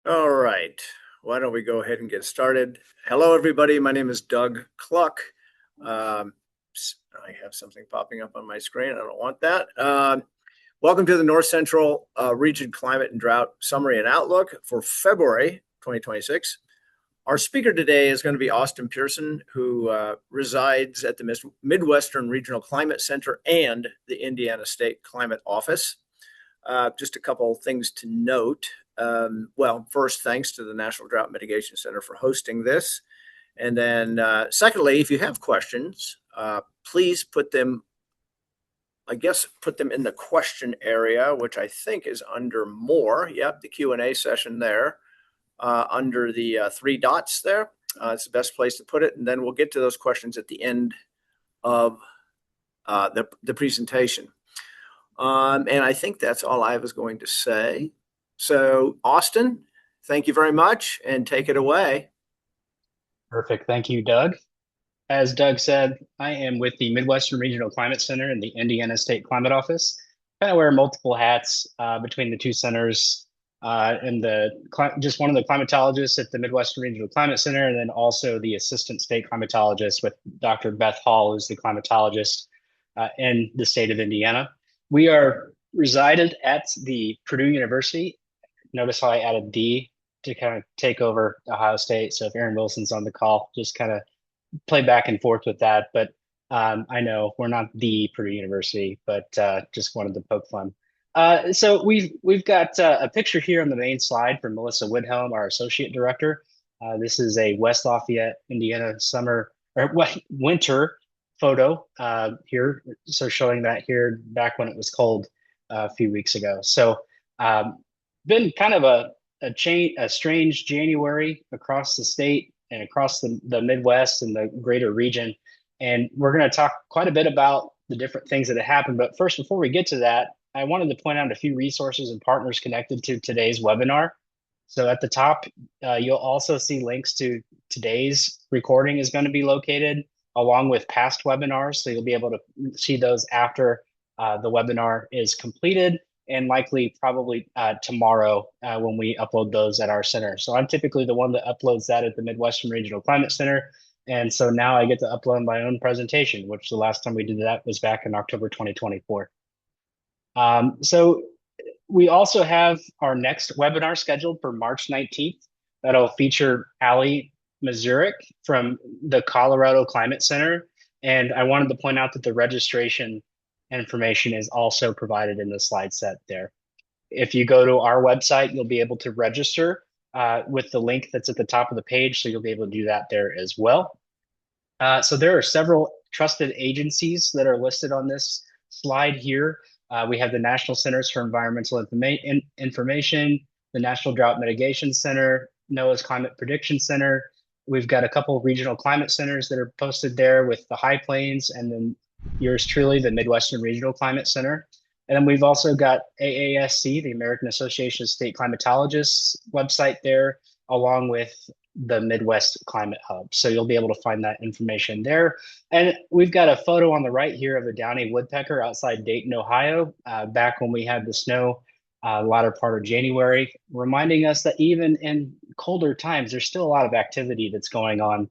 All right. Why don't we go ahead and get started? Hello, everybody. My name is Doug Cluck. Um, I have something popping up on my screen. I don't want that. Welcome to the North Central Region Climate and Drought Summary and Outlook for February 2026. Our speaker today is going to be Austin Pearson, who resides at the Midwestern Regional Climate Center and the Indiana State Climate Office. Just a couple of things to note. Well, first, thanks to the National Drought Mitigation Center for hosting this. And then, secondly, if you have questions, please put them in the question area, which I think is under more. Yep, the Q&A session there, under the three dots there. It's the best place to put it. And then we'll get to those questions at the end of the presentation. And I think that's all I was going to say. So, Austin, thank you very much, and take it away. Perfect. Thank you, Doug. As Doug said, I am with the Midwestern Regional Climate Center and the Indiana State Climate Office. Kind of wear multiple hats between the two centers, and just one of the climatologists at the Midwestern Regional Climate Center, and then also the assistant state climatologist with Dr. Beth Hall, who's the climatologist in the state of Indiana. We are resided at the Purdue University. Notice how I added D to kind of take over Ohio State. So if Aaron Wilson's on the call, just kind of play back and forth with that. But I know we're not the Purdue University, but just wanted to poke fun. So we've got a picture here on the main slide from Melissa Woodhelm, our associate director. This is a West Lafayette, Indiana summer or winter photo here. So showing that here back when it was cold a few weeks ago. So been kind of a strange January across the state and across the Midwest and the greater region. And we're going to talk quite a bit about the different things that have happened. But first, before we get to that, I wanted to point out a few resources and partners connected to today's webinar. So at the top, you'll also see links to today's recording is going to be located along with past webinars. So you'll be able to see those after the webinar is completed, and likely probably tomorrow when we upload those at our center. So I'm typically the one that uploads that at the Midwestern Regional Climate Center. And so now I get to upload my own presentation, which the last time we did that was back in October 2024. So we also have our next webinar scheduled for March 19th. That'll feature Ali Mazurik from the Colorado Climate Center. And I wanted to point out that the registration information is also provided in the slide set there. If you go to our website, you'll be able to register with the link that's at the top of the page. So you'll be able to do that there as well. So there are several trusted agencies that are listed on this slide here. We have the National Centers for Environmental Information, the National Drought Mitigation Center, NOAA's Climate Prediction Center. We've got a couple of regional climate centers that are posted there with the High Plains, and then yours truly, the Midwestern Regional Climate Center. And then we've also got AASC, the American Association of State Climatologists website there, along with the Midwest Climate Hub. So you'll be able to find that information there. And we've got a photo on the right here of a downy woodpecker outside Dayton, Ohio, back when we had the snow latter part of January, reminding us that even in colder times, there's still a lot of activity that's going on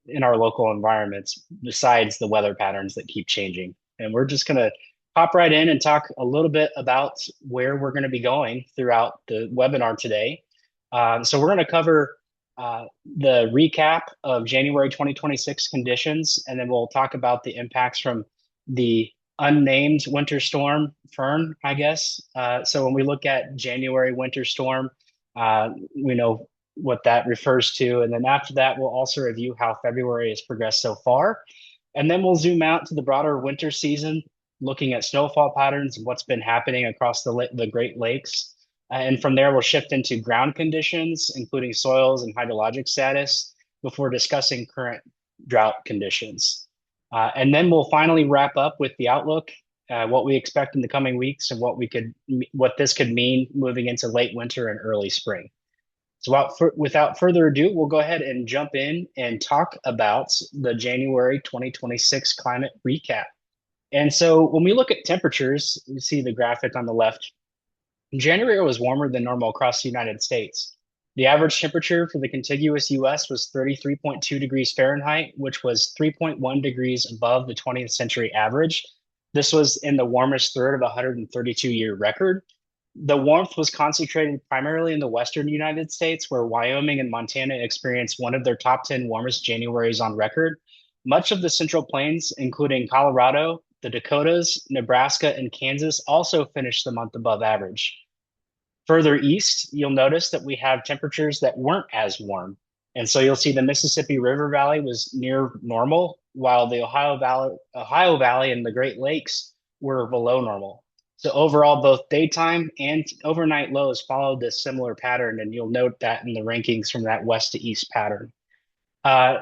in our local environments besides the weather patterns that keep changing. And we're just going to hop right in and talk a little bit about where we're going to be going throughout the webinar today. So we're going to cover the recap of January 2026 conditions, and then we'll talk about the impacts from the unnamed winter storm, Fern, I guess. So when we look at January winter storm, we know what that refers to. And then after that, we'll also review how February has progressed so far. And then we'll zoom out to the broader winter season, looking at snowfall patterns and what's been happening across the Great Lakes. And from there, we'll shift into ground conditions, including soils and hydrologic status, before discussing current drought conditions. And then we'll finally wrap up with the outlook, what we expect in the coming weeks, and what this could mean moving into late winter and early spring. So without further ado, we'll go ahead and jump in and talk about the January 2026 climate recap. And so when we look at temperatures, you see the graphic on the left January was warmer than normal across the United States. The average temperature for the contiguous U.S. was 33.2 degrees Fahrenheit, which was 3.1 degrees above the 20th century average. This was in the warmest third of a 132-year record. The warmth was concentrated primarily in the western United States, where Wyoming and Montana experienced one of their top 10 warmest Januaries on record. Much of the Central Plains, including Colorado, the Dakotas, Nebraska, and Kansas, also finished the month above average. Further east, you'll notice that we have temperatures that weren't as warm. And so you'll see the Mississippi River Valley was near normal, while the Ohio Valley and the Great Lakes were below normal. So overall, both daytime and overnight lows followed this similar pattern, and you'll note that in the rankings from that west to east pattern.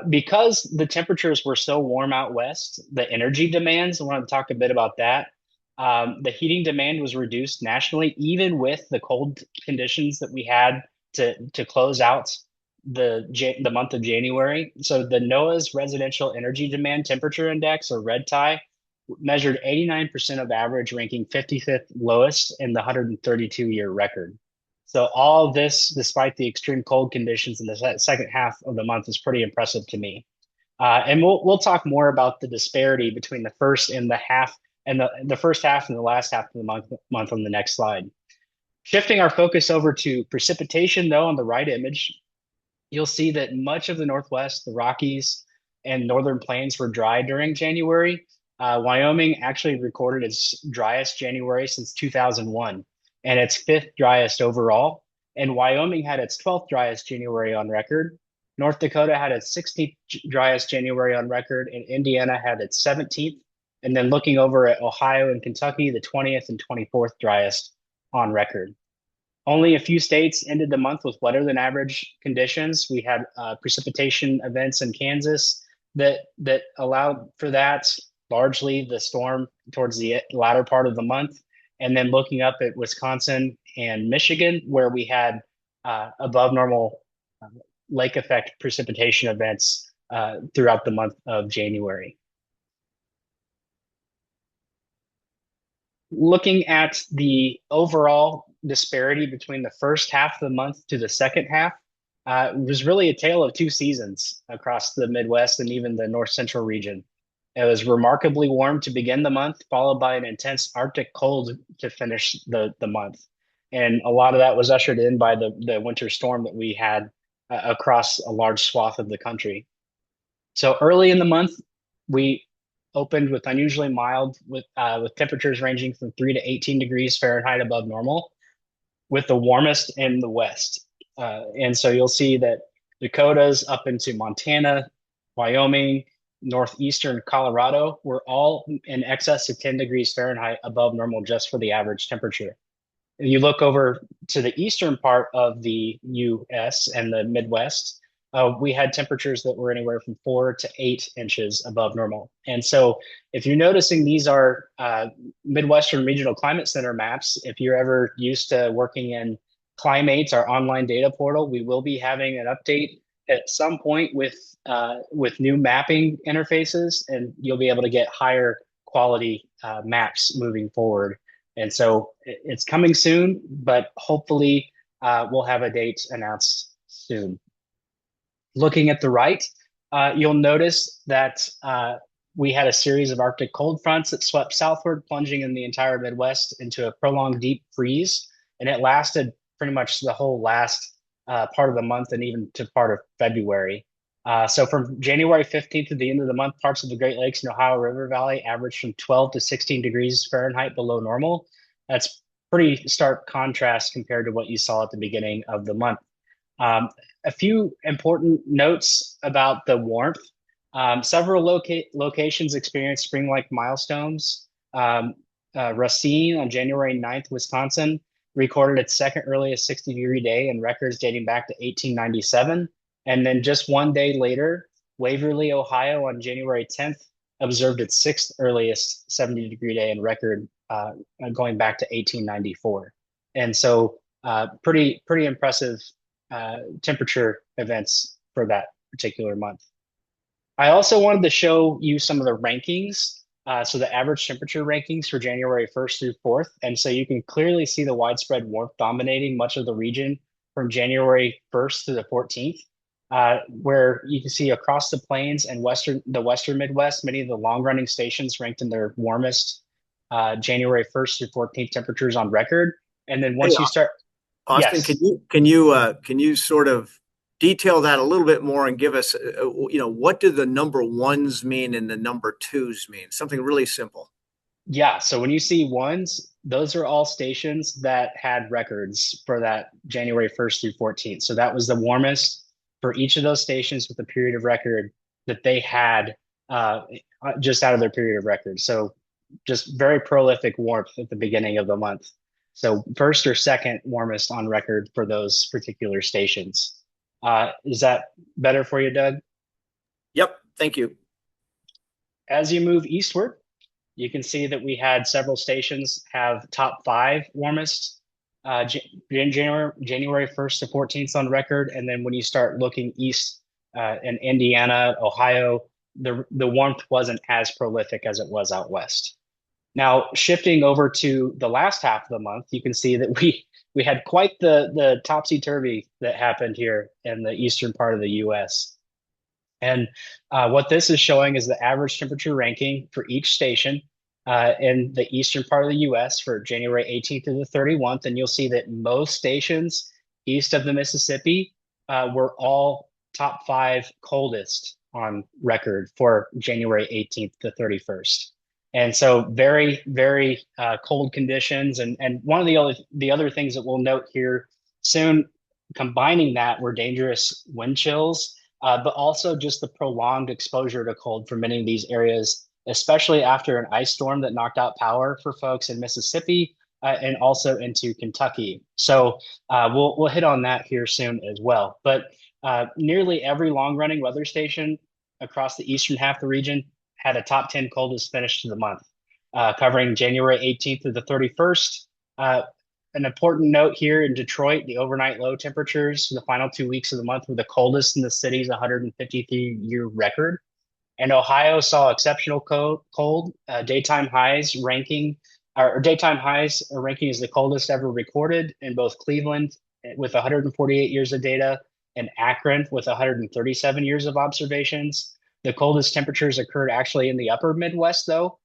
Because the temperatures were so warm out west, the energy demands, I want to talk a bit about that. The heating demand was reduced nationally, even with the cold conditions that we had to close out the month of January. So the NOAA's Residential Energy Demand Temperature Index, or REDTI, measured 89% of average, ranking 55th lowest in the 132-year record. So all of this, despite the extreme cold conditions in the second half of the month, is pretty impressive to me. And we'll talk more about the disparity between the first and the half and the first half and the last half of the month on the next slide. Shifting our focus over to precipitation, though, on the right image, you'll see that much of the Northwest, the Rockies, and Northern Plains were dry during January. Wyoming actually recorded its driest January since 2001, and its fifth driest overall. And Wyoming had its 12th driest January on record. North Dakota had its 16th driest January on record, and Indiana had its 17th. And then looking over at Ohio and Kentucky, the 20th and 24th driest on record. Only a few states ended the month with wetter than average conditions. We had precipitation events in Kansas that allowed for that, largely the storm towards the latter part of the month. And then looking up at Wisconsin and Michigan, where we had above normal lake effect precipitation events throughout the month of January. Looking at the overall disparity between the first half of the month to the second half, it was really a tale of two seasons across the Midwest and even the North Central region. It was remarkably warm to begin the month, followed by an intense Arctic cold to finish the month. And a lot of that was ushered in by the winter storm that we had across a large swath of the country. So early in the month, we opened with unusually mild, with temperatures ranging from 3 to 18 degrees Fahrenheit above normal, with the warmest in the west. And so you'll see that Dakotas up into Montana, Wyoming, northeastern Colorado were all in excess of 10 degrees Fahrenheit above normal just for the average temperature. If you look over to the eastern part of the U.S. and the Midwest, we had temperatures that were anywhere from 4 to 8 inches above normal. And so if you're noticing, these are Midwestern Regional Climate Center maps. If you're ever used to working in Climates, our online data portal, we will be having an update at some point with new mapping interfaces, and you'll be able to get higher quality maps moving forward. And so it's coming soon, but hopefully we'll have a date announced soon. Looking at the right, you'll notice that we had a series of Arctic cold fronts that swept southward, plunging in the entire Midwest into a prolonged deep freeze. And it lasted pretty much the whole last part of the month and even to part of February. So from January 15th to the end of the month, parts of the Great Lakes and Ohio River Valley averaged from 12 to 16 degrees Fahrenheit below normal. That's pretty stark contrast compared to what you saw at the beginning of the month. A few important notes about the warmth. Several locations experienced spring-like milestones. Racine on January 9th, Wisconsin, recorded its second earliest 60-degree day and records dating back to 1897. And then just one day later, Waverly, Ohio on January 10th observed its sixth earliest 70-degree day and record going back to 1894. And so pretty impressive temperature events for that particular month. I also wanted to show you some of the rankings So the average temperature rankings for January 1st through 4th. And so you can clearly see the widespread warmth dominating much of the region from January 1st through the 14th, where you can see across the plains and the Western Midwest, many of the long-running stations ranked in their warmest January 1st through 14th temperatures on record. And then Hey, once you start, Austin, yes. can you sort of detail that a little bit more and give us, what do the number ones mean and the number twos mean? Something really simple. Yeah, so when you see ones, those are all stations that had records for that January 1st through 14th. So that was the warmest for each of those stations with a period of record that they had uh, just out of their period of record. So just very prolific warmth at the beginning of the month. So first or second warmest on record for those particular stations. Is that better for you, Doug? Yep. Thank you. As you move eastward, you can see that we had several stations have top five warmest January 1st to 14th on record. And then when you start looking east in Indiana, Ohio, the warmth wasn't as prolific as it was out west. Now, shifting over to the last half of the month, you can see that we had quite the topsy-turvy that happened here in the eastern part of the U.S. And what this is showing is the average temperature ranking for each station in the eastern part of the US for January 18th to the 31st. And you'll see that most stations east of the Mississippi were all top five coldest on record for January 18th to 31st. And so very, very cold conditions. And one of the other things that we'll note here soon, combining that were dangerous wind chills, but also just the prolonged exposure to cold for many of these areas, especially after an ice storm that knocked out power for folks in Mississippi and also into Kentucky. So we'll hit on that here soon as well. But nearly every long-running weather station across the eastern half of the region had a top 10 coldest finish to the month, covering January 18th to the 31st. An important note here in Detroit, the overnight low temperatures for the final 2 weeks of the month were the coldest in the city's 153-year record. And Ohio saw exceptional cold. Daytime highs ranking, or daytime highs ranking is the coldest ever recorded in both Cleveland with 148 years of data and Akron with 137 years of observations. The coldest temperatures occurred actually in the upper Midwest, though,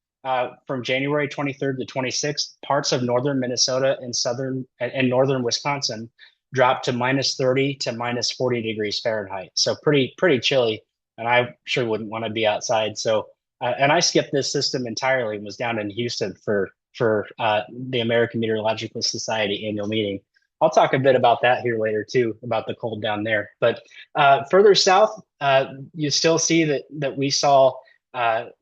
from January 23rd to 26th. Parts of northern Minnesota and northern Wisconsin dropped to minus 30 to minus 40 degrees Fahrenheit. So pretty chilly, and I sure wouldn't want to be outside. So, and I skipped this system entirely and was down in Houston for the American Meteorological Society annual meeting. I'll talk a bit about that here later too, about the cold down there. But further south, you still see that we saw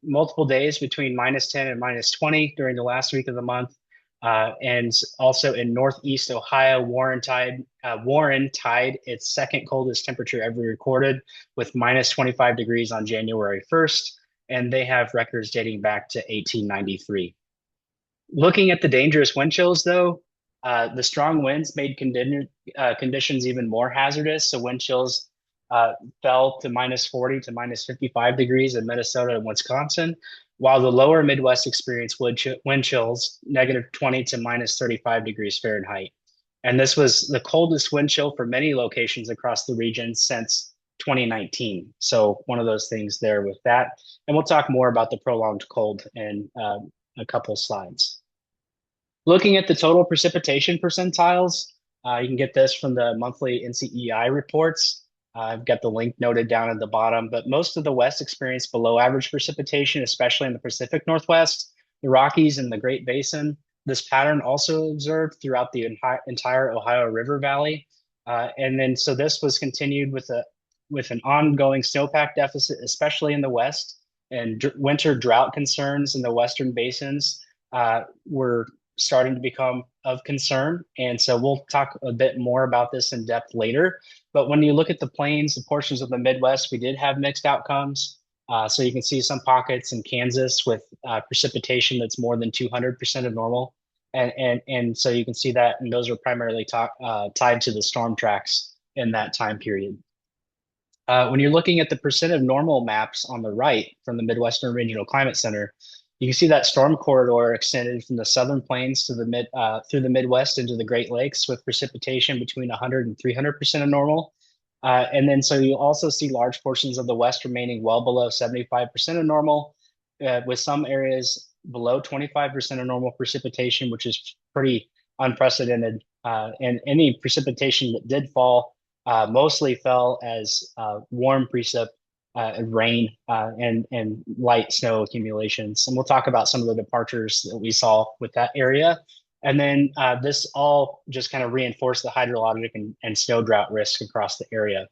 multiple days between minus 10 and minus 20 during the last week of the month. And also in Northeast Ohio, Warren tied its second coldest temperature ever recorded with minus 25 degrees on January 1st. And they have records dating back to 1893. Looking at the dangerous wind chills, though, the strong winds made conditions even more hazardous. So wind chills fell to minus 40 to minus 55 degrees in Minnesota and Wisconsin, while the lower Midwest experienced wind chills negative 20 to minus 35 degrees Fahrenheit. And this was the coldest wind chill for many locations across the region since 2019. So one of those things there with that. And we'll talk more about the prolonged cold in a couple slides. Looking at the total precipitation percentiles, you can get this from the monthly NCEI reports. I've got the link noted down at the bottom, but most of the West experienced below average precipitation, especially in the Pacific Northwest, the Rockies, and the Great Basin. This pattern also observed throughout the entire Ohio River Valley. And then so this was continued with an ongoing snowpack deficit, especially in the West, and winter drought concerns in the Western basins were starting to become of concern. And so we'll talk a bit more about this in depth later. But when you look at the plains, the portions of the Midwest, we did have mixed outcomes. So you can see some pockets in Kansas with precipitation that's more than 200% of normal. And so you can see that, and those are primarily tied to the storm tracks in that time period. When you're looking at the percent of normal maps on the right from the Midwestern Regional Climate Center, You can see that storm corridor extended from the southern plains to the through the Midwest into the Great Lakes with precipitation between 100 and 300% of normal. And then so you also see large portions of the West remaining well below 75% of normal, with some areas below 25% of normal precipitation, which is pretty unprecedented. And any precipitation that did fall mostly fell as warm precip, rain, and light snow accumulations. And we'll talk about some of the departures that we saw with that area. And then this all just kind of reinforced the hydrologic and snow drought risk across the area.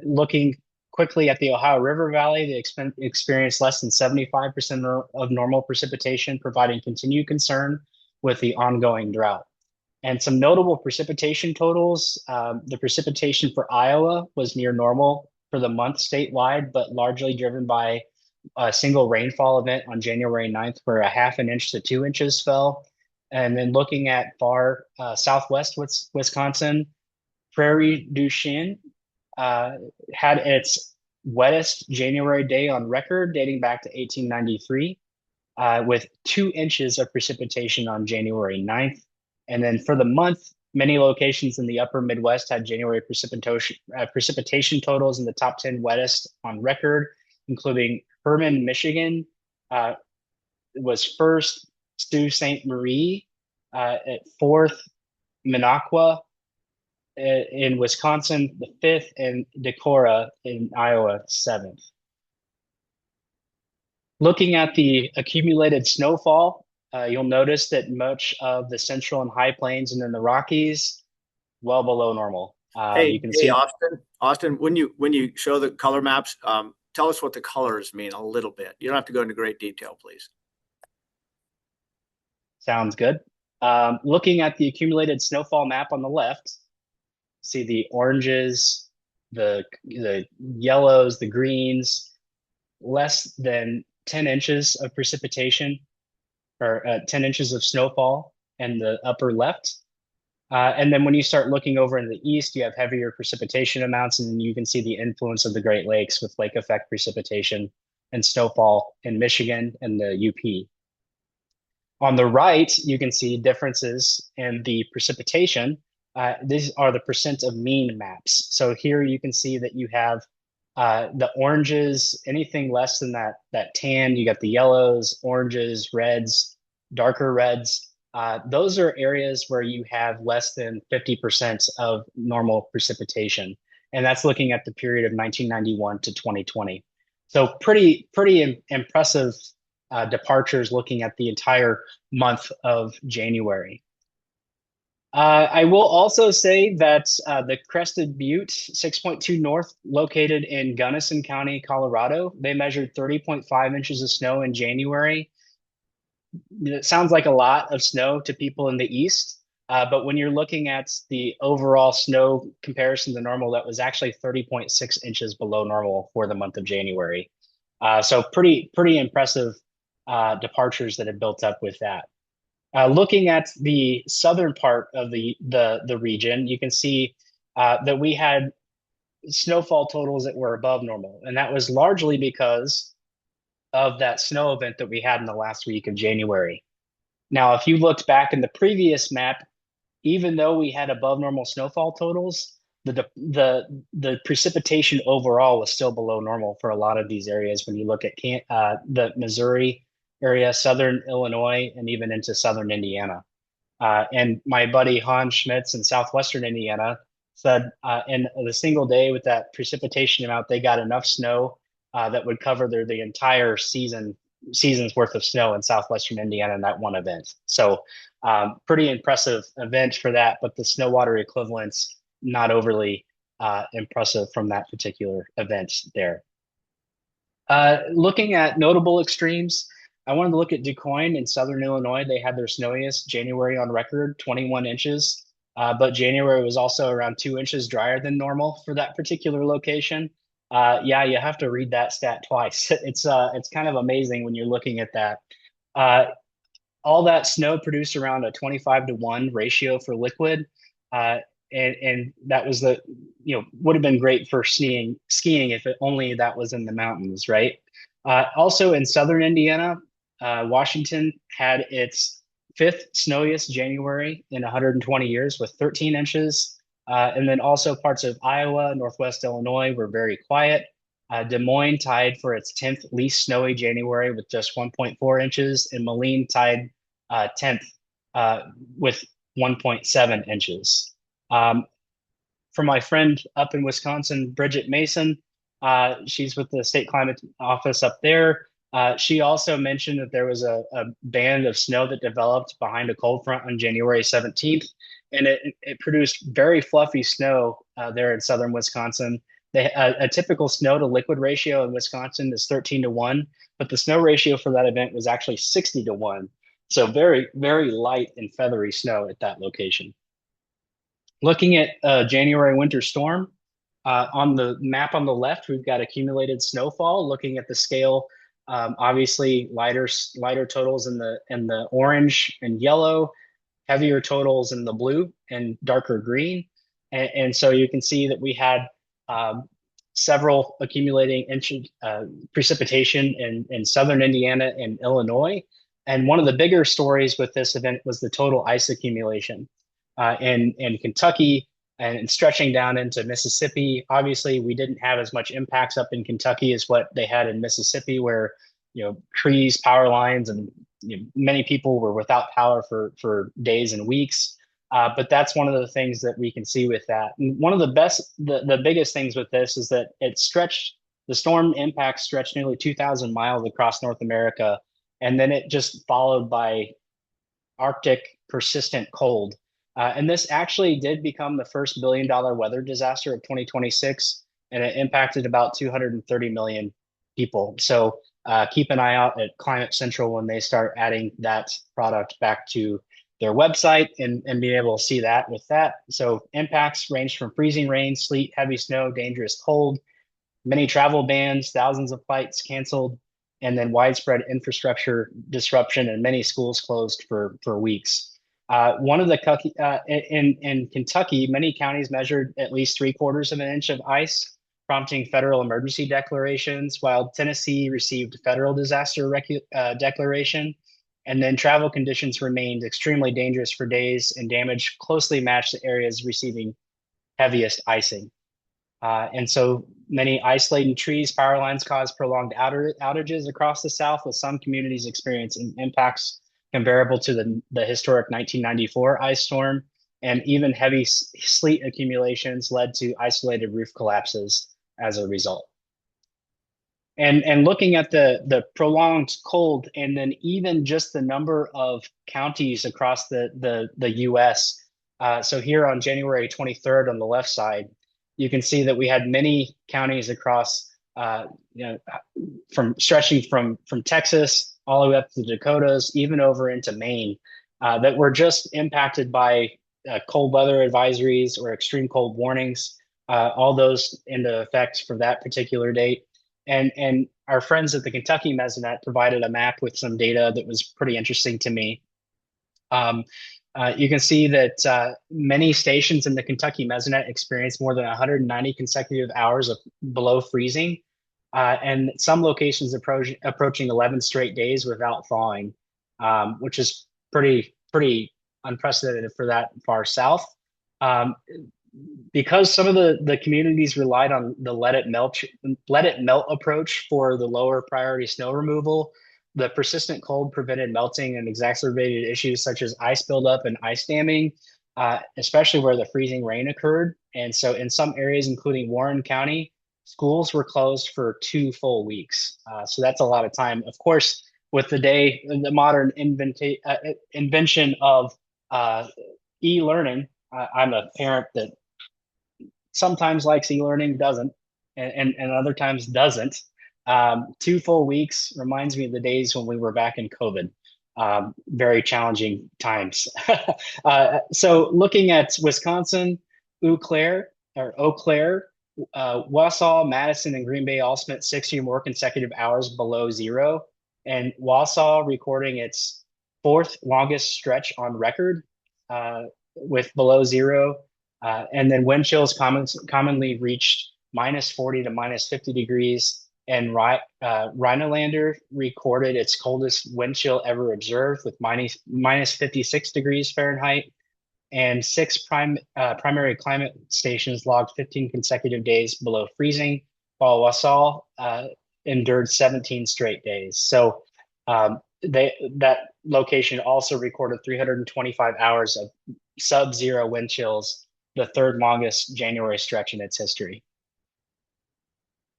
Looking quickly at the Ohio River Valley, they experienced less than 75% of normal precipitation, providing continued concern with the ongoing drought. And some notable precipitation totals, the precipitation for Iowa was near normal for the month statewide, but largely driven by a single rainfall event on January 9th, where a half an inch to 2 inches fell. And then looking at far southwest Wisconsin, Prairie du Chien had its wettest January day on record, dating back to 1893, with 2 inches of precipitation on January 9th. And then for the month, many locations in the upper Midwest had January precipitation totals in the top 10 wettest on record, including Herman, Michigan, was first, Sault Ste. Marie at fourth, Minocqua in Wisconsin, the fifth, and Decorah in Iowa, seventh. Looking at the accumulated snowfall, you'll notice that much of the central and high plains and then the Rockies, well below normal. You can see Austin, when you show the color maps, tell us what the colors mean a little bit. You don't have to go into great detail, please. Sounds good. Looking at the accumulated snowfall map on the left, see the oranges, the yellows, the greens, less than 10 inches of precipitation, or 10 inches of snowfall in the upper left. And then when you start looking over in the east, you have heavier precipitation amounts, and you can see the influence of the Great Lakes with lake effect precipitation and snowfall in Michigan and the UP. On the right, you can see differences in the precipitation. These are the percent of mean maps. So here you can see that you have the oranges, anything less than that tan, you got the yellows, oranges, reds, darker reds. Those are areas where you have less than 50% of normal precipitation. And that's looking at the period of 1991 to 2020. So pretty impressive departures looking at the entire month of January. I will also say that the Crested Butte 6.2 North, located in Gunnison County, Colorado, they measured 30.5 inches of snow in January. It sounds like a lot of snow to people in the east, but when you're looking at the overall snow comparison to normal, that was actually 30.6 inches below normal for the month of January. So pretty impressive departures that have built up with that. Looking at the southern part of the region, you can see that we had snowfall totals that were above normal, and that was largely because of that snow event that we had in the last week of January. Now, if you looked back in the previous map, even though we had above normal snowfall totals, the precipitation overall was still below normal for a lot of these areas. When you look at the Missouri area, southern Illinois, and even into southern Indiana. And my buddy Hans Schmitz in southwestern Indiana said in the single day with that precipitation amount, they got enough snow that would cover the entire season's worth of snow in southwestern Indiana in that one event. So pretty impressive event for that, but the snow water equivalents not overly impressive from that particular event there. Looking at notable extremes, I wanted to look at DuQuoin in southern Illinois. They had their snowiest January on record, 21 inches. But January was also around 2 inches drier than normal for that particular location. Yeah, you have to read that stat twice. It's kind of amazing when you're looking at that. All that snow produced around a 25-to-1 ratio for liquid. And that was would have been great for skiing if only that was in the mountains, right? Also in southern Indiana, Washington had its fifth snowiest January in 120 years with 13 inches. And then also parts of Iowa, Northwest Illinois were very quiet. Des Moines tied for its 10th least snowy January with just 1.4 inches, and Moline tied 10th with 1.7 inches. For my friend up in Wisconsin, Bridget Mason, she's with the state climate office up there. She also mentioned that there was a band of snow that developed behind a cold front on January 17th, and it produced very fluffy snow there in southern Wisconsin. A typical snow to liquid ratio in Wisconsin is 13-1, but the snow ratio for that event was actually 60-1. So very, very light and feathery snow at that location. Looking at January winter storm, on the map on the left, we've got accumulated snowfall. Looking at the scale, obviously lighter totals in the orange and yellow, heavier totals in the blue and darker green. And so you can see that we had several accumulating precipitation in southern Indiana and Illinois. And one of the bigger stories with this event was the total ice accumulation in Kentucky and stretching down into Mississippi. Obviously, we didn't have as much impacts up in Kentucky as what they had in Mississippi, where trees, power lines, and many people were without power for days and weeks. But that's one of the things that we can see with that. And one of the biggest things with this is that the storm impact stretched nearly 2,000 miles across North America, and then it just followed by Arctic persistent cold. And this actually did become the first billion-dollar weather disaster of 2026, and it impacted about 230 million people. So keep an eye out at Climate Central when they start adding that product back to their website and be able to see that with that. So impacts ranged from freezing rain, sleet, heavy snow, dangerous cold, many travel bans, thousands of flights canceled, and then widespread infrastructure disruption and many schools closed for weeks. In Kentucky, many counties measured at least 3/4 of an inch of ice, prompting federal emergency declarations, while Tennessee received federal disaster declaration. And then travel conditions remained extremely dangerous for days, and damage closely matched the areas receiving heaviest icing. And so many ice-laden trees, power lines caused prolonged outages across the South, with some communities experiencing impacts comparable to the historic 1994 ice storm. And even heavy sleet accumulations led to isolated roof collapses as a result. And looking at the prolonged cold, and then even just the number of counties across the U.S. So here on January 23rd on the left side, you can see that we had many counties across, from stretching from Texas all the way up to the Dakotas, even over into Maine, that were just impacted by cold weather advisories or extreme cold warnings, all those into effect for that particular date. And our friends at the Kentucky Mesonet provided a map with some data that was pretty interesting to me. You can see that many stations in the Kentucky Mesonet experienced more than 190 consecutive hours of below freezing, and some locations approaching 11 straight days without thawing, which is pretty unprecedented for that far south. Because some of the communities relied on the let it melt approach for the lower priority snow removal, the persistent cold prevented melting and exacerbated issues such as ice buildup and ice damming, especially where the freezing rain occurred. And so in some areas, including Warren County, schools were closed for 2 full weeks. So that's a lot of time. Of course, with the modern invention of e-learning, I'm a parent that sometimes likes e-learning, doesn't, and other times doesn't. 2 full weeks reminds me of the days when we were back in COVID. Very challenging times. So looking at Wisconsin, Eau Claire, Wausau, Madison, and Green Bay all spent 60 or more consecutive hours below zero, and Wausau recording its 4th longest stretch on record with below zero. And then wind chills commonly reached -40 to -50 degrees. And Rhinelander recorded its coldest wind chill ever observed with minus 56 degrees Fahrenheit. And six primary climate stations logged 15 consecutive days below freezing, while Wasal endured 17 straight days. So that location also recorded 325 hours of sub-zero wind chills, the third longest January stretch in its history.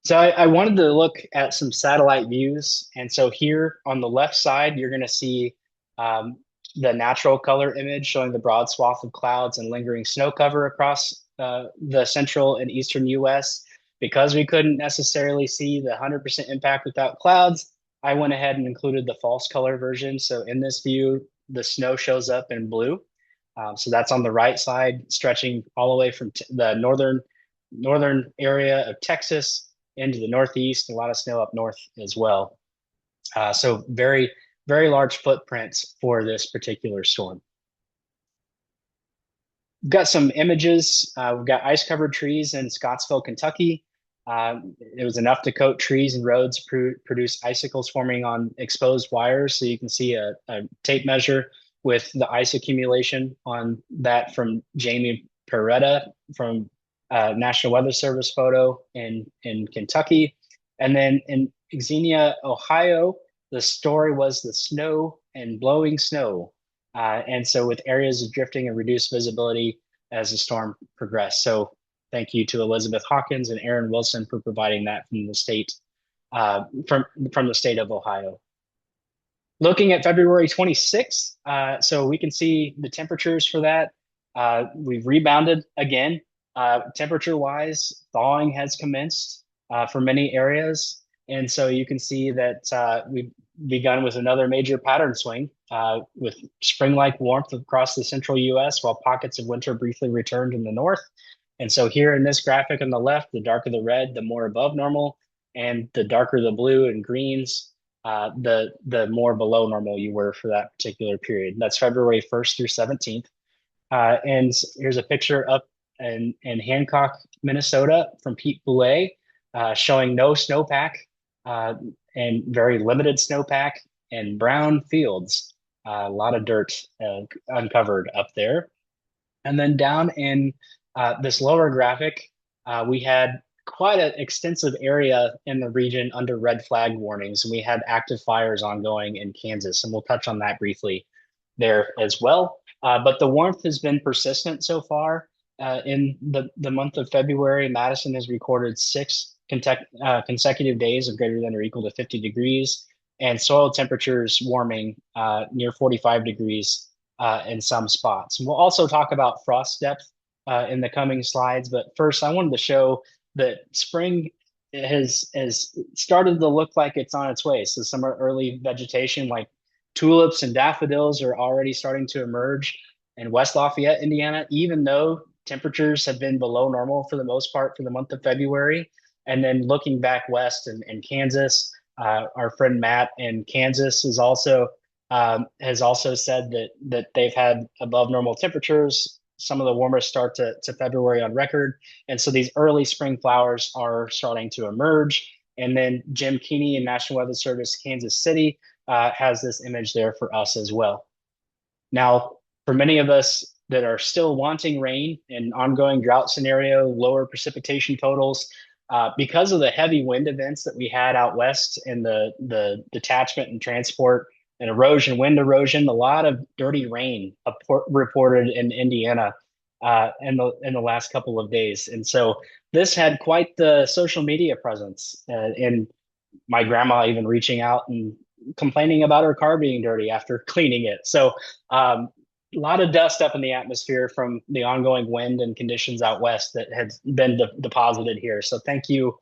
So I wanted to look at some satellite views. And so here on the left side, you're going to see um, the natural color image showing the broad swath of clouds and lingering snow cover across the central and eastern U.S. Because we couldn't necessarily see the 100% impact without clouds, I went ahead and included the false color version. So in this view, the snow shows up in blue. So that's on the right side, stretching all the way from the northern area of Texas into the Northeast, a lot of snow up north as well. So very, very large footprints for this particular storm. We've got some images. We've got ice-covered trees in Scottsville, Kentucky. It was enough to coat trees and roads, produce icicles forming on exposed wires. So you can see a tape measure with the ice accumulation on that from Jamie Peretta from National Weather Service photo in Kentucky. And then in Xenia, Ohio, the story was the snow and blowing snow. And so with areas of drifting and reduced visibility as the storm progressed. So thank you to Elizabeth Hawkins and Aaron Wilson for providing that from the state from the state of Ohio. Looking at February 26th, so we can see the temperatures for that. We've rebounded again. Temperature-wise, thawing has commenced for many areas. And so you can see that we've begun with another major pattern swing with spring-like warmth across the central U.S. while pockets of winter briefly returned in the north. And so here in this graphic on the left, the darker the red, the more above normal, and the darker the blue and greens, the more below normal you were for that particular period. That's February 1st through 17th. And here's a picture up in Hancock, Minnesota from Pete Boulet, showing no snowpack and very limited snowpack and brown fields. A lot of dirt uncovered up there. And then down in this lower graphic, we had quite an extensive area in the region under red flag warnings. And we had active fires ongoing in Kansas, and we'll touch on that briefly there as well. But the warmth has been persistent so far. In the month of February, Madison has recorded 6 consecutive days of greater than or equal to 50 degrees, and soil temperatures warming near 45 degrees in some spots. And we'll also talk about frost depth in the coming slides. But first, I wanted to show that spring has started to look like it's on its way. So some early vegetation like tulips and daffodils are already starting to emerge in West Lafayette, Indiana, even though temperatures have been below normal for the most part for the month of February. And then looking back west in Kansas, our friend Matt in Kansas has also said that they've had above normal temperatures, some of the warmest start to February on record. And so these early spring flowers are starting to emerge. And then Jim Keeney in National Weather Service, Kansas City, has this image there for us as well. Now, for many of us that are still wanting rain and ongoing drought scenario, lower precipitation totals, because of the heavy wind events that we had out west and the detachment and transport and wind erosion, a lot of dirty rain reported in Indiana in the last couple of days. And so this had quite the social media presence, and my grandma even reaching out and complaining about her car being dirty after cleaning it. So a lot of dust up in the atmosphere from the ongoing wind and conditions out west that has been deposited here. So thank you,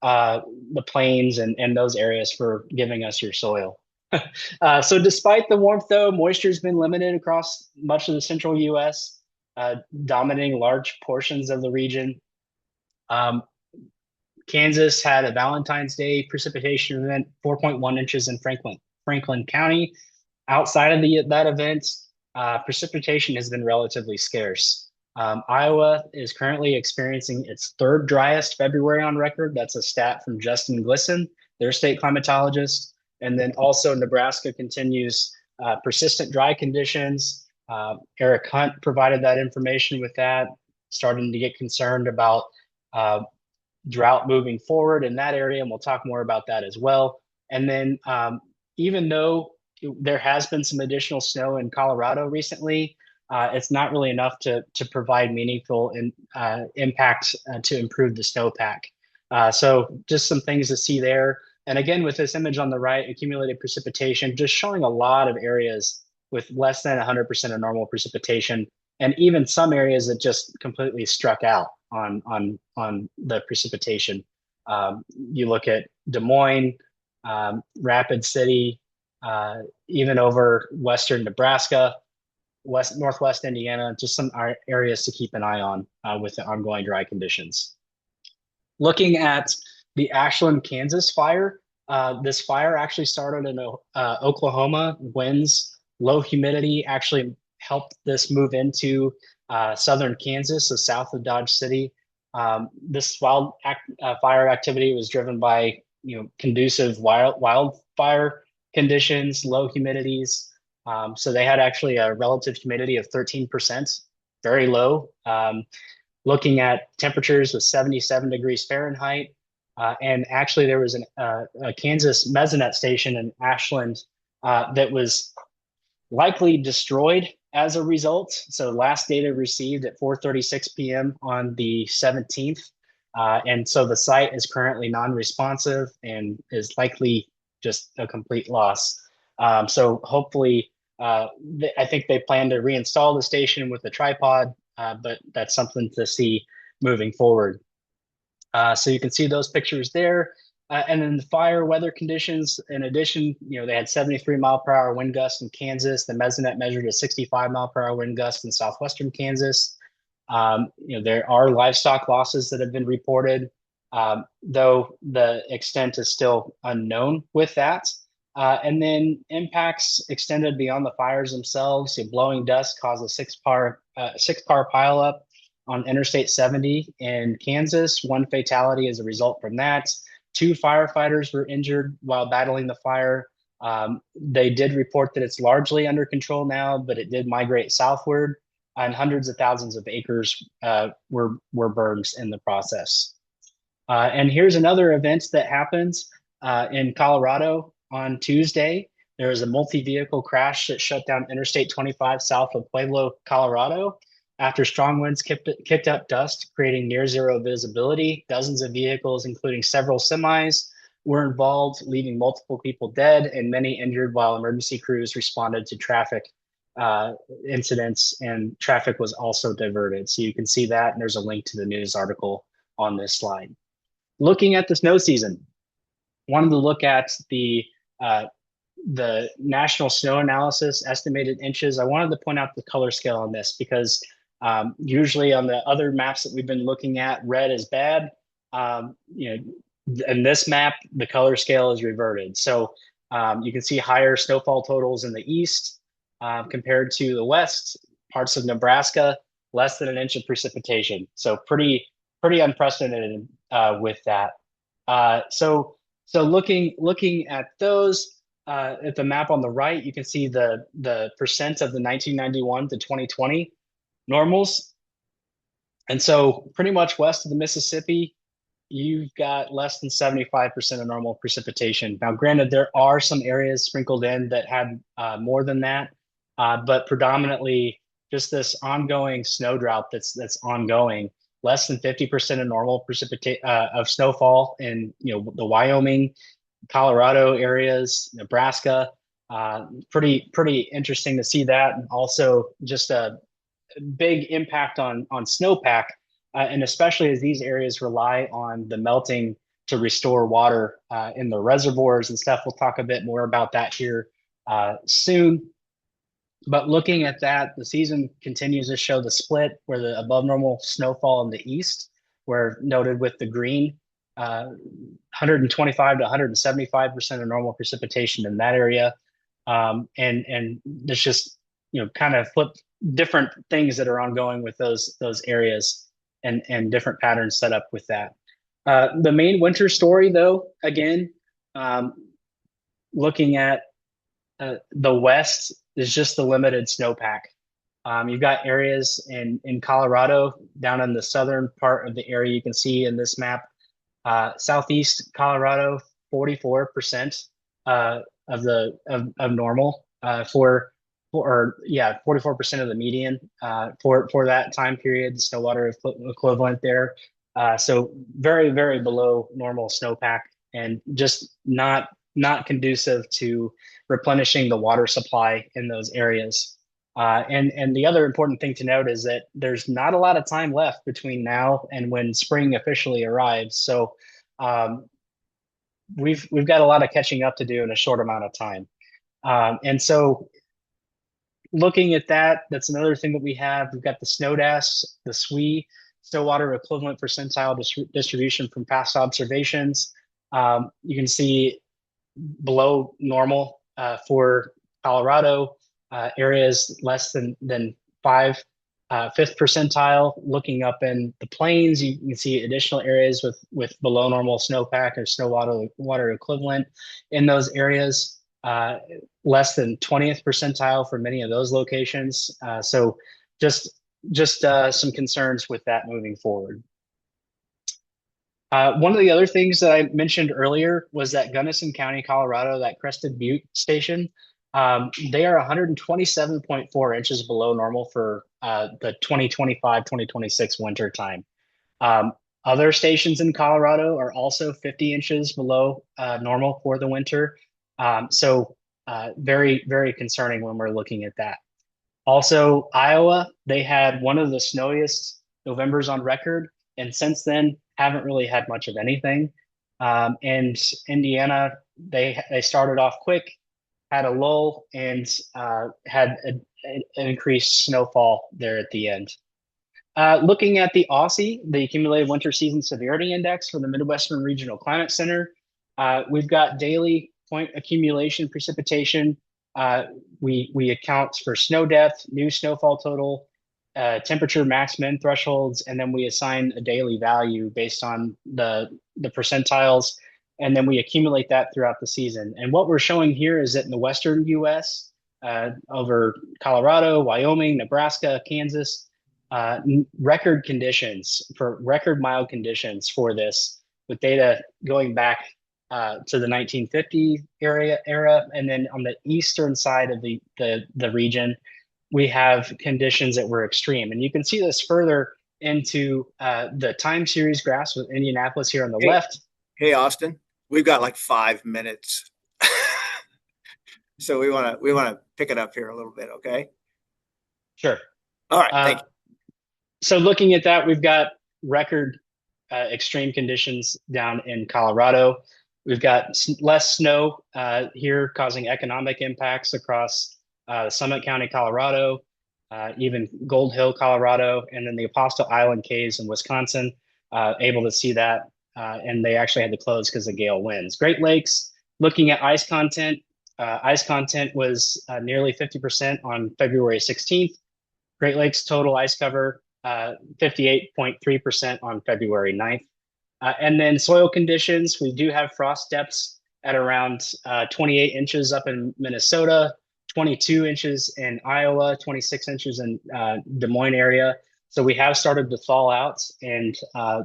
the plains and those areas, for giving us your soil. So despite the warmth, though, moisture has been limited across much of the central U.S., dominating large portions of the region. Kansas had a Valentine's Day precipitation event, 4.1 inches in Franklin County. Outside of that event, precipitation has been relatively scarce. Iowa is currently experiencing its third driest February on record. That's a stat from Justin Glisson, their state climatologist. And then also Nebraska continues persistent dry conditions. Eric Hunt provided that information with that, starting to get concerned about drought moving forward in that area. And we'll talk more about that as well. And then even though there has been some additional snow in Colorado recently, it's not really enough to provide meaningful impact to improve the snowpack. So just some things to see there. And again, with this image on the right, accumulated precipitation, just showing a lot of areas with less than 100% of normal precipitation, and even some areas that just completely struck out on the precipitation. You look at Des Moines, Rapid City, even over western Nebraska, northwest Indiana, just some areas to keep an eye on with the ongoing dry conditions. Looking at the Ashland, Kansas fire, this fire actually started in Oklahoma. Winds, low humidity actually helped this move into southern Kansas, so south of Dodge City. This fire activity was driven by conducive wildfire conditions, low humidities. So they had actually a relative humidity of 13%, very low. Looking at temperatures with 77 degrees Fahrenheit. And actually there was a Kansas mesonet station in Ashland that was likely destroyed as a result. So last data received at 4:36 p.m. on the 17th. And so the site is currently non-responsive and is likely just a complete loss. So hopefully, I think they plan to reinstall the station with the tripod, but that's something to see moving forward. So you can see those pictures there. And then the fire weather conditions, in addition, they had 73 mile per hour wind gusts in Kansas. The mesonet measured a 65 mile per hour wind gust in southwestern Kansas. There are livestock losses that have been reported, though the extent is still unknown with that. And then impacts extended beyond the fires themselves. Blowing dust caused a six-car pileup on Interstate 70 in Kansas. One fatality as a result from that. 2 firefighters were injured while battling the fire. They did report that it's largely under control now, but it did migrate southward, and hundreds of thousands of acres were burned in the process. And here's another event that happens in Colorado on Tuesday. There was a multi-vehicle crash that shut down Interstate 25 south of Pueblo, Colorado. After strong winds kicked up dust, creating near zero visibility, dozens of vehicles, including several semis, were involved, leaving multiple people dead and many injured while emergency crews responded to traffic incidents, and traffic was also diverted. So you can see that, and there's a link to the news article on this slide. Looking at the snow season, wanted to look at the national snow analysis, estimated inches. I wanted to point out the color scale on this because usually on the other maps that we've been looking at, red is bad. In this map, the color scale is reverted. So you can see higher snowfall totals in the east compared to the west. Parts of Nebraska, less than an inch of precipitation. So pretty unprecedented with that. So looking at those, at the map on the right, you can see the percent of the 1991 to 2020 normals. And so pretty much west of the Mississippi, you've got less than 75% of normal precipitation. Now, granted, there are some areas sprinkled in that had more than that, but predominantly just this ongoing snow drought that's ongoing. Less than 50% of normal of snowfall in the Wyoming, Colorado areas, Nebraska. Pretty interesting to see that, and also just a big impact on snowpack, and especially as these areas rely on the melting to restore water in the reservoirs and stuff. We'll talk a bit more about that here soon. But looking at that, the season continues to show the split where the above normal snowfall in the east, where noted with the green, 125 to 175% of normal precipitation in that area. And there's just kind of flip different things that are ongoing with those areas and different patterns set up with that. The main winter story, though, again, um, looking at the West is just the limited snowpack. You've got areas in Colorado down in the southern part of the area you can see in this map. Southeast Colorado, 44% of normal or yeah, 44% of the median for that time period, snow water equivalent there. So very, very below normal snowpack and just not conducive to replenishing the water supply in those areas. And the other important thing to note is that there's not a lot of time left between now and when spring officially arrives. So um, we've got a lot of catching up to do in a short amount of time. And so looking at that, that's another thing that we have. We've got the SNODAS, the SWE, snow water equivalent percentile distribution from past observations. You can see below normal for Colorado, areas less than fifth percentile. Looking up in the plains, you can see additional areas with below normal snowpack or snow water equivalent in those areas. Less than 20th percentile for many of those locations. So just some concerns with that moving forward. One of the other things that I mentioned earlier was that Gunnison County, Colorado, that Crested Butte station, they are 127.4 inches below normal for the 2025-2026 winter time. Other stations in Colorado are also 50 inches below normal for the winter. So very, very concerning when we're looking at that. Also, Iowa, they had one of the snowiest Novembers on record, and since then haven't really had much of anything. And Indiana, they started off quick, had a lull, and had an increased snowfall there at the end. Looking at the AUSSI, the Accumulated Winter Season Severity Index for the Midwestern Regional Climate Center, we've got daily point accumulation precipitation. We account for snow depth, new snowfall total, temperature max min thresholds, and then we assign a daily value based on the percentiles, and then we accumulate that throughout the season. And what we're showing here is that in the Western U.S., over Colorado, Wyoming, Nebraska, Kansas, record conditions for record mild conditions for this, with data going back to the 1950 era, and then on the eastern side of the region, we have conditions that were extreme. And you can see this further into the time series graphs with Indianapolis here on the left. Hey, Austin, we've got like 5 minutes. So we want to pick it up here a little bit, okay? Sure. All right, thank you. So looking at that, we've got record extreme conditions down in Colorado. We've got less snow here, causing economic impacts across Summit County, Colorado, even Gold Hill, Colorado, and then the Apostle Island Caves in Wisconsin, able to see that. And they actually had to close because of gale winds. Great Lakes, looking at ice content was nearly 50% on February 16th. Great Lakes total ice cover, 58.3% on February 9th. And then soil conditions, we do have frost depths at around 28 inches up in Minnesota, 22 inches in Iowa, 26 inches in Des Moines area. So we have started to thaw out, and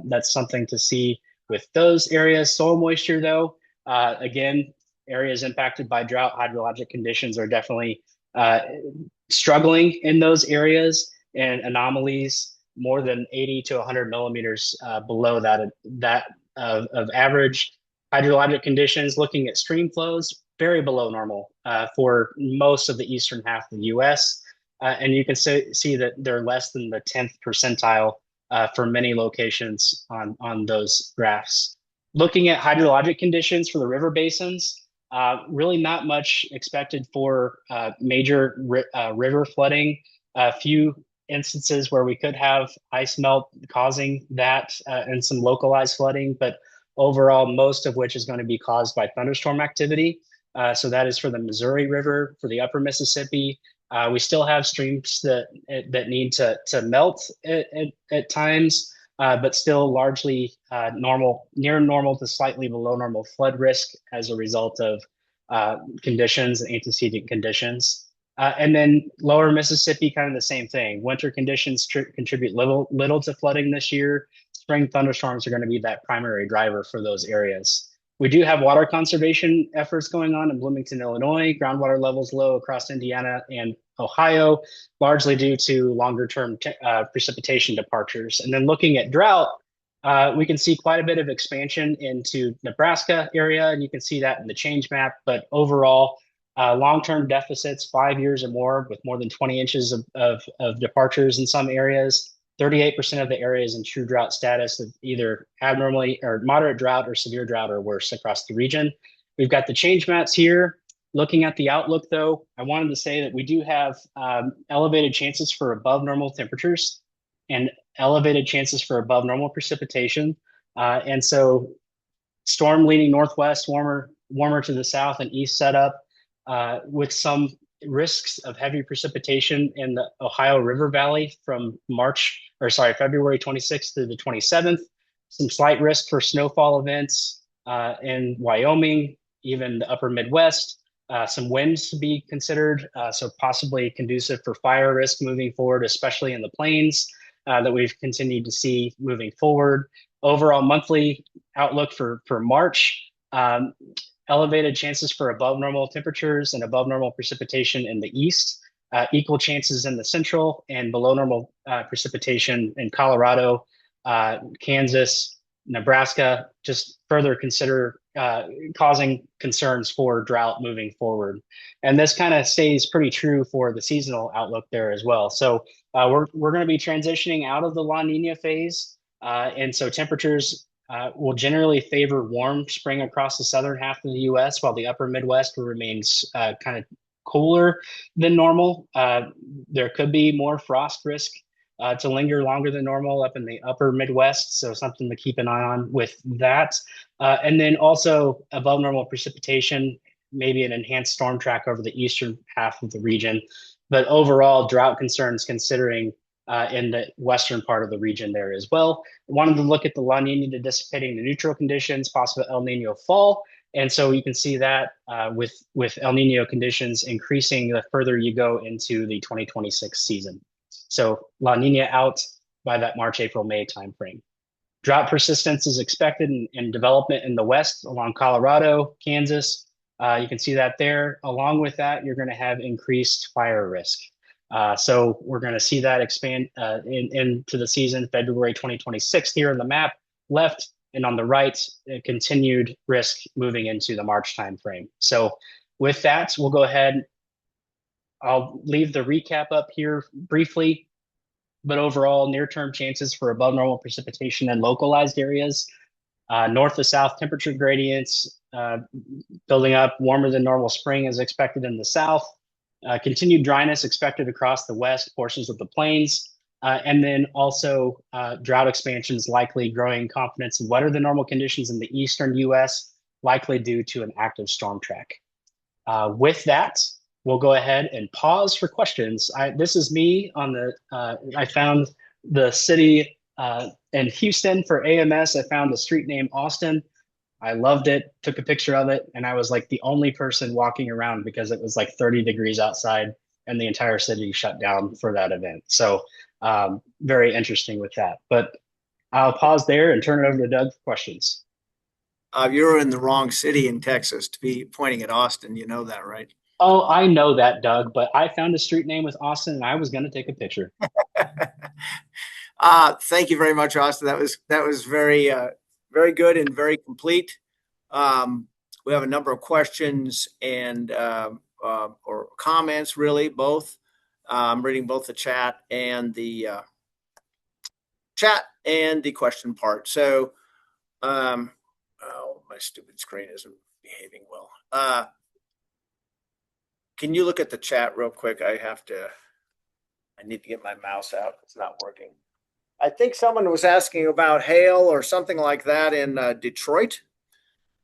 that's something to see with those areas. Soil moisture, though, again, areas impacted by drought hydrologic conditions are definitely struggling in those areas, and anomalies more than 80 to 100 millimeters below that of average hydrologic conditions. Looking at stream flows, very below normal for most of the eastern half of the U.S. And you can see that they're less than the 10th percentile for many locations on those graphs. Looking at hydrologic conditions for the river basins, really not much expected for major river flooding. A few instances where we could have ice melt causing that and some localized flooding, but overall, most of which is going to be caused by thunderstorm activity. So that is for the Missouri River, for the upper Mississippi, We still have streams that need to melt at times, but still largely normal, near normal to slightly below normal flood risk as a result of conditions and antecedent conditions. And then lower Mississippi, kind of the same thing. Winter conditions contribute little to flooding this year. Spring thunderstorms are going to be that primary driver for those areas. We do have water conservation efforts going on in Bloomington, Illinois. Groundwater levels low across Indiana and Ohio, largely due to longer term precipitation departures. And then looking at drought, we can see quite a bit of expansion into Nebraska area, and you can see that in the change map. But overall, long-term deficits, 5 years or more than 20 inches of departures in some areas. 38% of the areas in true drought status of either abnormally or moderate drought or severe drought or worse across the region. We've got the change maps here. Looking at the outlook, though, I wanted to say that we do have elevated chances for above normal temperatures and elevated chances for above normal precipitation. And so storm leaning northwest, warmer to the south and east setup with some risks of heavy precipitation in the Ohio River Valley from February 26th through the 27th. Some slight risk for snowfall events in Wyoming, even the upper Midwest. Some winds to be considered, so possibly conducive for fire risk moving forward, especially in the plains that we've continued to see moving forward. Overall monthly outlook for March, elevated chances for above normal temperatures and above normal precipitation in the east, equal chances in the central and below normal precipitation in Colorado, Kansas, Nebraska, just further consider causing concerns for drought moving forward. And this kind of stays pretty true for the seasonal outlook there as well. So we're going to be transitioning out of the La Nina phase. And so temperatures will generally favor warm spring across the southern half of the U.S., while the upper Midwest will remain kind of cooler than normal. There could be more frost risk to linger longer than normal up in the upper Midwest, so something to keep an eye on with that. And then also above normal precipitation, maybe an enhanced storm track over the eastern half of the region. But overall, drought concerns considering in the western part of the region there as well. I wanted to look at the La Nina to dissipating the neutral conditions, possible El Nino fall. And so you can see that with El Nino conditions increasing the further you go into the 2026 season. So La Nina out by that March, April, May timeframe. Drought persistence is expected in development in the west along Colorado, Kansas. You can see that there. Along with that, you're going to have increased fire risk. So we're going to see that expand into the season, February 2026 here on the map left, and on the right, continued risk moving into the March timeframe. So with that, we'll go ahead. I'll leave the recap up here briefly, but overall near-term chances for above normal precipitation in localized areas, north to south temperature gradients building up, warmer than normal spring is expected in the south. Continued dryness expected across the west portions of the plains, and then also drought expansions likely growing confidence in wetter than normal conditions in the eastern U.S., likely due to an active storm track. With that, we'll go ahead and pause for questions. This is me on the, I found the city in Houston for AMS. I found a street named Austin. I loved it, took a picture of it, and I was like the only person walking around because it was like 30 degrees outside and the entire city shut down for that event. So very interesting with that. But I'll pause there and turn it over to Doug for questions. You're in the wrong city in Texas to be pointing at Austin. You know that, right? Oh, I know that, Doug, but I found a street name with Austin and I was going to take a picture. Thank you very much, Austin. That was very very good and very complete. We have a number of questions and or comments, really, both. I'm reading both the chat and the question part. So, oh, my stupid screen isn't behaving well. Can you look at the chat real quick? I need to get my mouse out. It's not working. I think someone was asking about hail or something like that in Detroit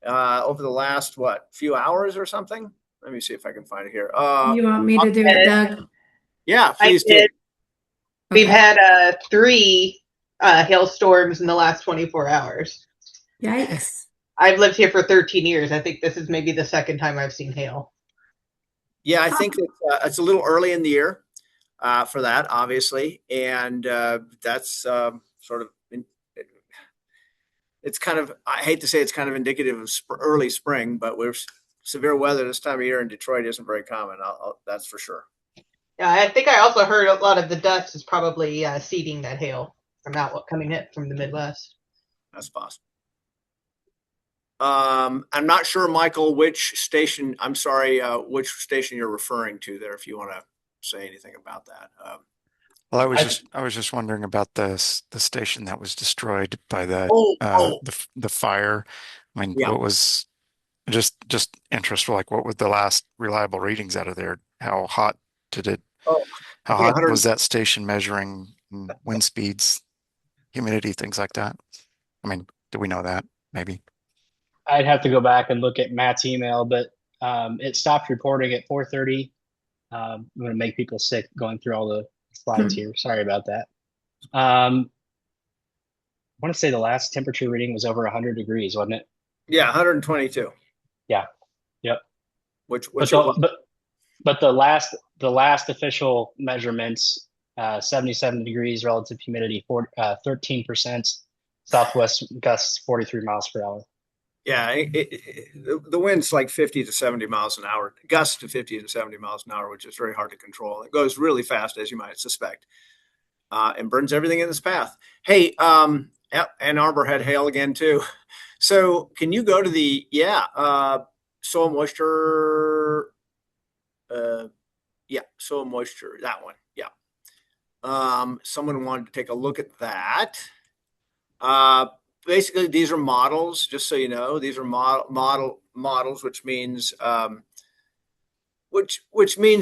over the last, few hours or something? Let me see if I can find it here. You want me to do it, Doug? Yeah, I please do. did. We've had three hailstorms in the last 24 hours. Yikes. I've lived here for 13 years. I think this is maybe the second time I've seen hail. Yeah, I think that it's a little early in the year for that, obviously, and that's sort of it's kind of, I hate to say it's kind of indicative of early spring, but we're severe weather this time of year in Detroit isn't very common. That's for sure. Yeah, I think I also heard a lot of the dust is probably seeding that hail from out coming in from the Midwest. That's possible. I'm not sure, Michael, which station, I'm sorry, which station you're referring to there, if you want to say anything about that. Well, I was just wondering about the station that was destroyed by Oh, oh, the fire. I mean, yeah. what was just interest, like what were the last reliable readings out of there? Did it Oh, I how think hot 100. was that station measuring wind speeds, humidity, things like that? I mean, do we know that? Maybe. I'd have to go back and look at Matt's email, but it stopped reporting at 4:30. I'm going to make people sick going through all the slides here. Sorry about that. I want to say the last temperature reading was over 100 degrees, wasn't it? Yeah, 122, Yeah. Yep. But which it the was. but the last official measurements, 77 degrees relative humidity, 13%, southwest gusts 43 miles per hour. Yeah, the wind's like 50 to 70 miles an hour, gusts to 50 to 70 miles an hour, which is very hard to control. It goes really fast, as you might suspect, and burns everything in its path. Hey, Ann Arbor had hail again too. So can you go to the, yeah, soil moisture, uh, yeah, soil moisture, that one. Yeah. Someone wanted to take a look at that. Uh, Basically, these are models. Just so you know, these are models, which means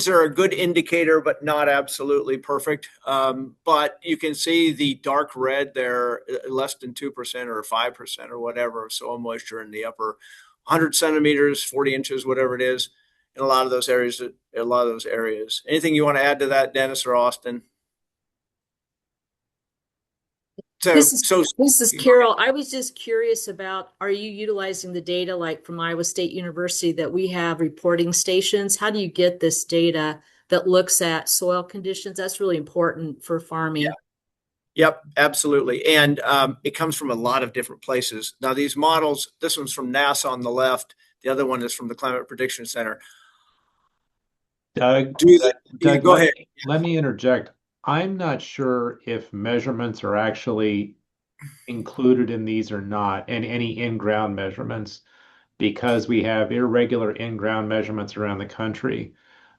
they're a good indicator, but not absolutely perfect. But you can see the dark red there, less than 2% or 5% or whatever of soil moisture in the upper 100 centimeters, 40 inches, whatever it is, in a lot of those areas. Anything you want to add to that, Dennis or Austin? So, This is so this is Carol. I was just curious about, are you utilizing the data like from Iowa State University that we have reporting stations? How do you get this data that looks at soil conditions? That's really important for farming. Yep, absolutely. And it comes from a lot of different places. Now, these models, this one's from NASA on the left, the other one is from the Climate Prediction Center. Doug, Doug, Go ahead. let me interject. I'm not sure if measurements are actually included in these or not, and any in-ground measurements, because we have irregular in-ground measurements around the country.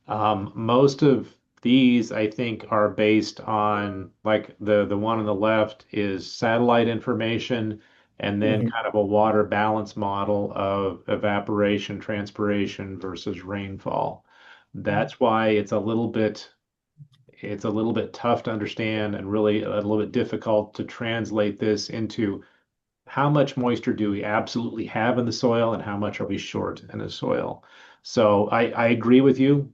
Most of these, I think, are based on like the one on the left is satellite information, and then Mhm. kind of a water balance model of evaporation, transpiration versus rainfall. That's why it's a little bit tough to understand and really a little bit difficult to translate this into how much moisture do we absolutely have in the soil and how much are we short in the soil. So I agree with you.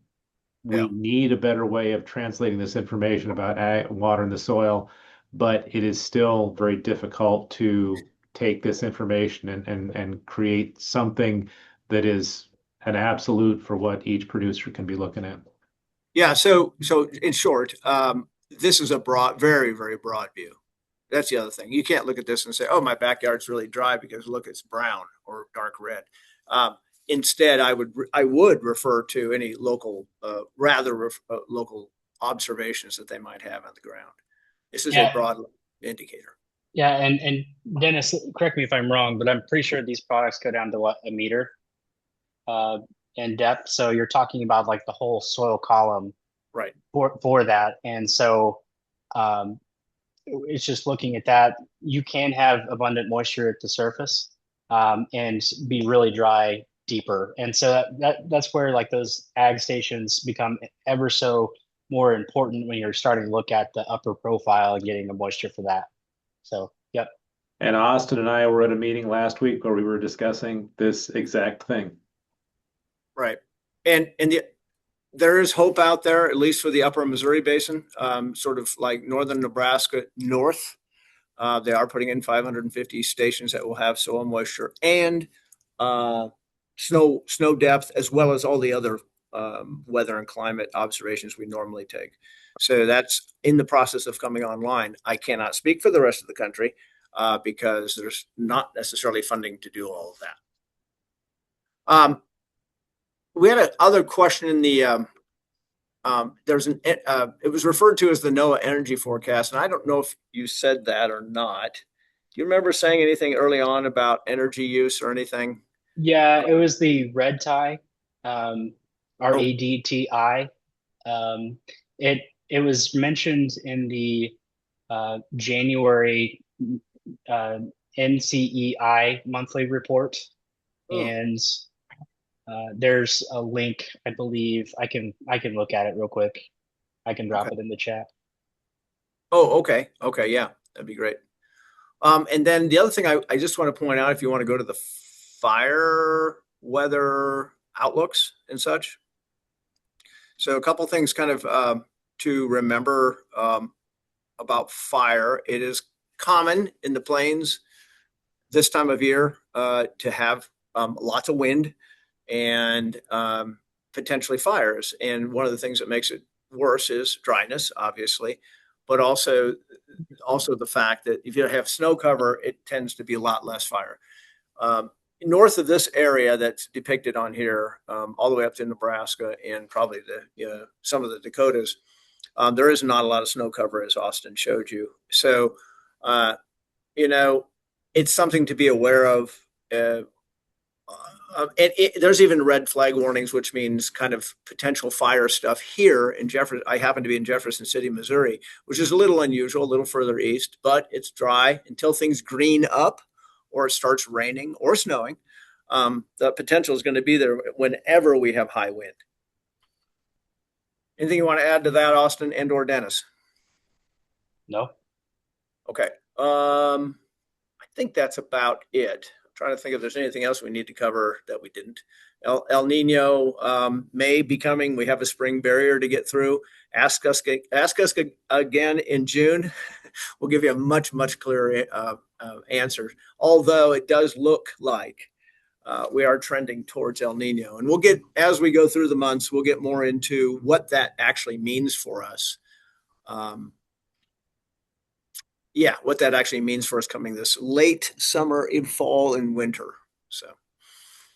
Yeah. We need a better way of translating this information about water in the soil, but it is still very difficult to take this information and create something that is an absolute for what each producer can be looking at. Yeah. So in short, this is a broad, very, very broad view. That's the other thing. You can't look at this and say, "Oh, my backyard's really dry because look, it's brown or dark red." Um, Instead, I would refer to any local, local observations that they might have on the ground. This is a Yeah, broad indicator. yeah, and Dennis, correct me if I'm wrong, but I'm pretty sure these products go down to what, a meter uh, in depth. So you're talking about like the whole soil column Right. for that, and so um, it's just looking at that. You can have abundant moisture at the surface and be really dry deeper, and so that's where like those ag stations become ever so more important when you're starting to look at the upper profile and getting the moisture for that. So, yep. And Austin and I were at a meeting last week where we were discussing this exact thing. Right. And there is hope out there, at least for the upper Missouri basin, sort of like northern Nebraska north. They are putting in 550 stations that will have soil moisture and snow depth, as well as all the other weather and climate observations we normally take. So that's in the process of coming online. I cannot speak for the rest of the country because there's not necessarily funding to do all of that. We had another question in the it was referred to as the NOAA energy forecast, and I don't know if you said that or not. Do you remember saying anything early on about energy use or anything? Yeah, it was the red tie, Oh, RADTI. Um, it was mentioned in the January uh, NCEI monthly report, hmm. and there's a link. I believe I can look at it real quick. I can drop Okay. it in the chat. Oh, okay. Okay. Yeah, that'd be great. And then the other thing I just want to point out, if you want to go to the fire weather outlooks and such. So a couple things kind of to remember about fire. It is common in the plains this time of year to have lots of wind and potentially fires. And one of the things that makes it worse is dryness, obviously, but also the fact that if you have snow cover, it tends to be a lot less fire. Um, North of this area that's depicted on here, all the way up to Nebraska and probably some of the Dakotas, there is not a lot of snow cover, as Austin showed you. So, uh, you know, it's something to be aware of. Uh, there's even red flag warnings, which means kind of potential fire stuff here in Jefferson. I happen to be in Jefferson City, Missouri, which is a little unusual, a little further east, but it's dry until things green up or it starts raining or snowing. The potential is going to be there whenever we have high wind. Anything you want to add to that, Austin and or Dennis? No? Okay. I think that's about it. I'm trying to think if there's anything else we need to cover that we didn't. El Nino may be coming. We have a spring barrier to get through. Ask us again in June. We'll give you a much clearer answer. Although it does look like we are trending towards El Nino, and we'll get as we go through the months, we'll get more into what that actually means for us. What that actually means for us coming this late summer, in fall, and winter. So,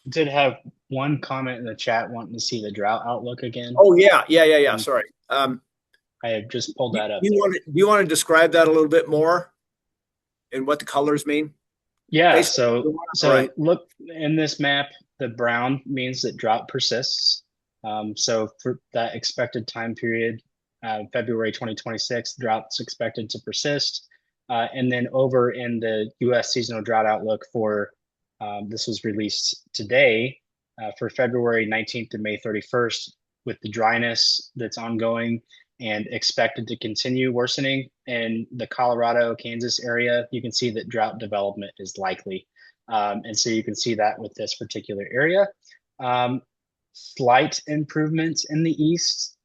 Did have one comment in the chat wanting to see the drought outlook again. oh yeah. Sorry. I have just pulled that up. Do you want to describe that a little bit more and what the colors mean? Yeah, Basically, so right. look in this map, the brown means that drought persists. So for that expected time period, February 2026, drought's expected to persist. And then over in the U.S. seasonal drought outlook this was released today for February 19th to May 31st, with the dryness that's ongoing and expected to continue worsening in the Colorado, Kansas area, you can see that drought development is likely. And so you can see that with this particular area. Slight improvements in the east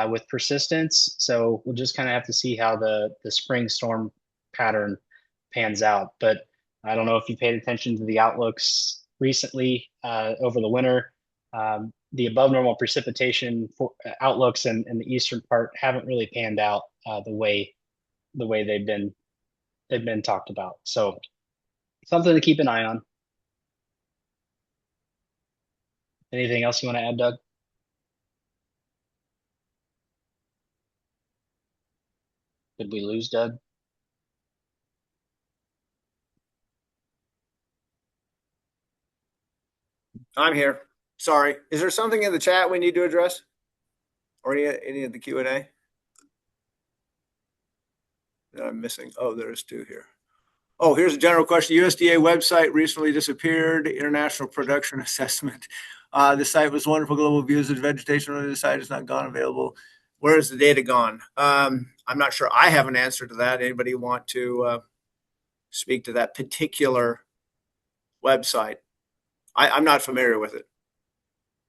with persistence. So we'll just kind of have to see how the spring storm pattern pans out. But I don't know if you paid attention to the outlooks recently over the winter. The above normal precipitation outlooks in the eastern part haven't really panned out the way they've been talked about. So something to keep an eye on. Anything else you want to add, Doug? Did we lose Doug? I'm here. Sorry. Is there something in the chat we need to address, or any of the Q&A that I'm missing? Oh, there's two here. Oh, here's a general question. USDA website recently disappeared. International Production Assessment. The site was wonderful. Global views of vegetation on the site is not gone available. Where is the data gone? I'm not sure. I have an answer to that. Anybody want to speak to that particular website? I'm not familiar with it.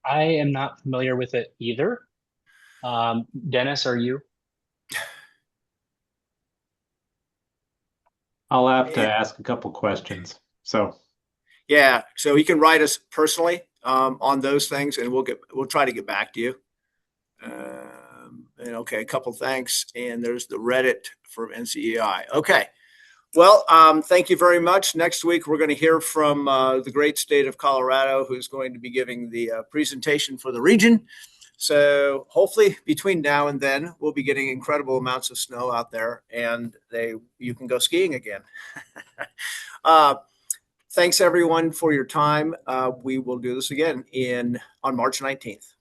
I am not familiar with it either. Dennis, are you? I'll have to ask a couple questions. So Yeah, so he can write us personally on those things, and we'll try to get back to you. And okay, a couple thanks, and there's the Reddit from NCEI. Okay, well, thank you very much. Next week we're going to hear from the great state of Colorado, who's going to be giving the presentation for the region. So hopefully between now and then we'll be getting incredible amounts of snow out there, and you can go skiing again. Thanks everyone for your time. We will do this again on March 19th.